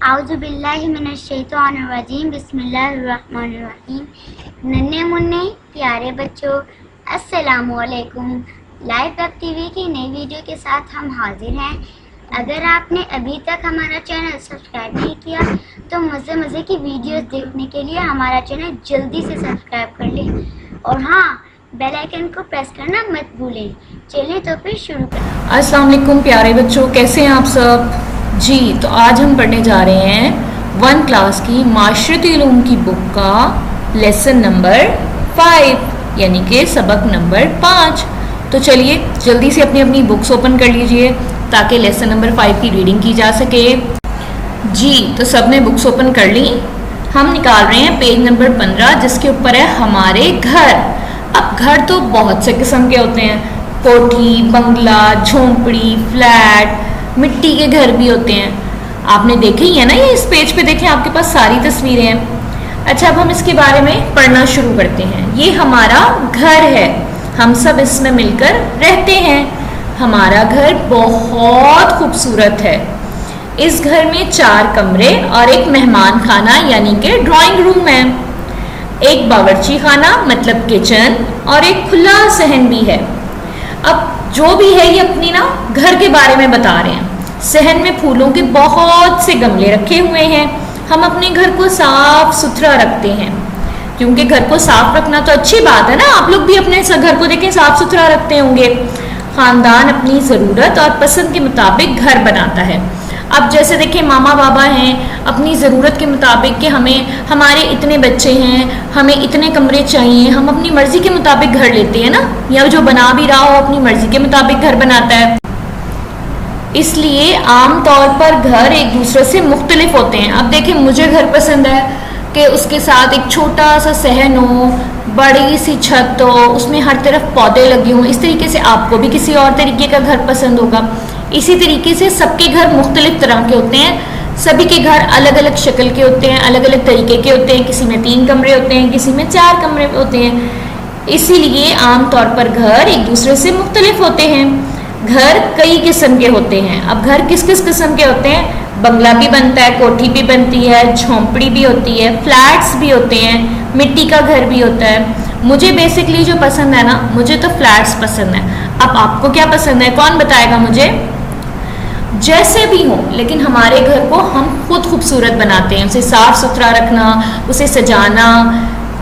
आउज़ुबिल्लाहि मिनश्शैतानिर्रजीम बिस्मिल्लाहिर्रहमानिर्रहीम। नन्हे मुन्ने प्यारे बच्चों, अस्सलामु अलैकुम। लाइव वेब टीवी की नई वीडियो के साथ हम हाजिर हैं। अगर आपने अभी तक हमारा चैनल सब्सक्राइब नहीं किया तो मज़े की वीडियोस देखने के लिए हमारा चैनल जल्दी से सब्सक्राइब कर लें और हाँ, बेल आइकन को प्रेस करना मत भूलें। चलिए तो फिर शुरू करें। अस्सलाम वालेकुम प्यारे बच्चों, कैसे हैं आप सब जी। तो आज हम पढ़ने जा रहे हैं 1 क्लास की माशरती उलूम की बुक का लेसन नंबर 5 यानी कि सबक नंबर 5। तो चलिए जल्दी से अपनी अपनी बुक्स ओपन कर लीजिए ताकि लेसन नंबर 5 की रीडिंग की जा सके जी। तो सबने बुक्स ओपन कर ली। हम निकाल रहे हैं पेज नंबर 15 जिसके ऊपर है हमारे घर। अब घर तो बहुत से किस्म के होते हैं, कोठी, बंगला, झोंपड़ी, फ्लैट, मिट्टी के घर भी होते हैं। आपने देखे ही है ना, ये इस पेज पे देखें, आपके पास सारी तस्वीरें हैं। अच्छा, अब हम इसके बारे में पढ़ना शुरू करते हैं। ये हमारा घर है, हम सब इसमें मिलकर रहते हैं। हमारा घर बहुत खूबसूरत है। इस घर में 4 कमरे और एक मेहमान खाना यानी कि ड्राइंग रूम है, एक बावर्ची खाना मतलब किचन और एक खुला सहन भी है। अब जो भी है ये अपनी ना घर के बारे में बता रहे हैं। सहन में फूलों के बहुत से गमले रखे हुए हैं। हम अपने घर को साफ सुथरा रखते हैं क्योंकि घर को साफ रखना तो अच्छी बात है ना। आप लोग भी अपने घर को देखें, साफ सुथरा रखते होंगे। खानदान अपनी ज़रूरत और पसंद के मुताबिक घर बनाता है। अब जैसे देखिए, मामा बाबा हैं, अपनी ज़रूरत के मुताबिक कि हमारे इतने बच्चे हैं, हमें इतने कमरे चाहिए, हम अपनी मर्ज़ी के मुताबिक घर लेते हैं ना, या जो बना भी रहा हो अपनी मर्ज़ी के मुताबिक घर बनाता है। इसलिए आम तौर पर घर एक दूसरे से मुख्तलिफ होते हैं। अब देखिए, मुझे घर पसंद है कि उसके साथ एक छोटा सा सहन हो, बड़ी सी छत हो, उसमें हर तरफ पौधे लगे हों। इस तरीके से आपको भी किसी और तरीके का घर पसंद होगा। इसी तरीके से सबके घर मुख्तलिफ तरह के होते हैं। सभी के घर अलग अलग शक्ल के होते हैं, अलग अलग तरीके के होते हैं। किसी में 3 कमरे होते हैं, किसी में 4 कमरे होते हैं। इसीलिए आमतौर पर घर एक दूसरे से मुख्तलिफ होते हैं। घर कई किस्म के होते हैं। अब घर किस किस किस्म के होते हैं? बंगला भी बनता है, कोठी भी बनती है, झोंपड़ी भी होती है, फ्लैट्स भी होते हैं, मिट्टी का घर भी होता है। मुझे बेसिकली जो पसंद है ना, मुझे तो फ्लैट्स पसंद है। अब आपको क्या पसंद है, कौन बताएगा मुझे? जैसे भी हो, लेकिन हमारे घर को हम खुद खूबसूरत बनाते हैं, उसे साफ सुथरा रखना, उसे सजाना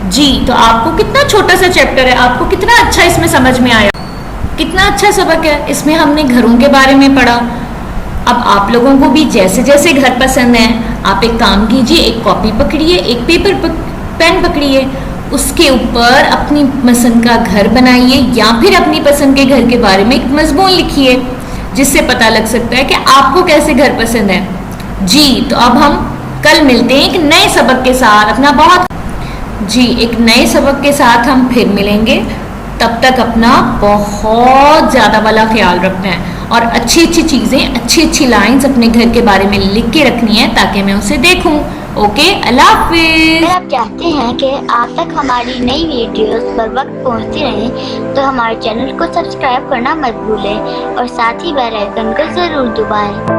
जी। तो आपको कितना छोटा सा चैप्टर है, आपको कितना अच्छा इसमें समझ में आया, कितना अच्छा सबक है। इसमें हमने घरों के बारे में पढ़ा। अब आप लोगों को भी जैसे जैसे घर पसंद है, आप एक काम कीजिए, एक कॉपी पकड़िए, एक पेन पकड़िए, उसके ऊपर अपनी पसंद का घर बनाइए या फिर अपनी पसंद के घर के बारे में एक मजमून लिखिए जिससे पता लग सकता है कि आपको कैसे घर पसंद है जी। तो अब हम कल मिलते हैं एक नए सबक के साथ। अपना एक नए सबक के साथ हम फिर मिलेंगे। तब तक अपना बहुत ज़्यादा वाला ख्याल रखना है और अच्छी अच्छी चीज़ें, अच्छी अच्छी लाइंस अपने घर के बारे में लिख के रखनी है ताकि मैं उसे देखूं। ओके, अल्लाह हाफिज़। अगर आप चाहते हैं कि आप तक हमारी नई वीडियोस पर वक्त पहुंचती रहें तो हमारे चैनल को सब्सक्राइब करना मत भूलें और साथ ही बेल आइकन को ज़रूर दबाएं।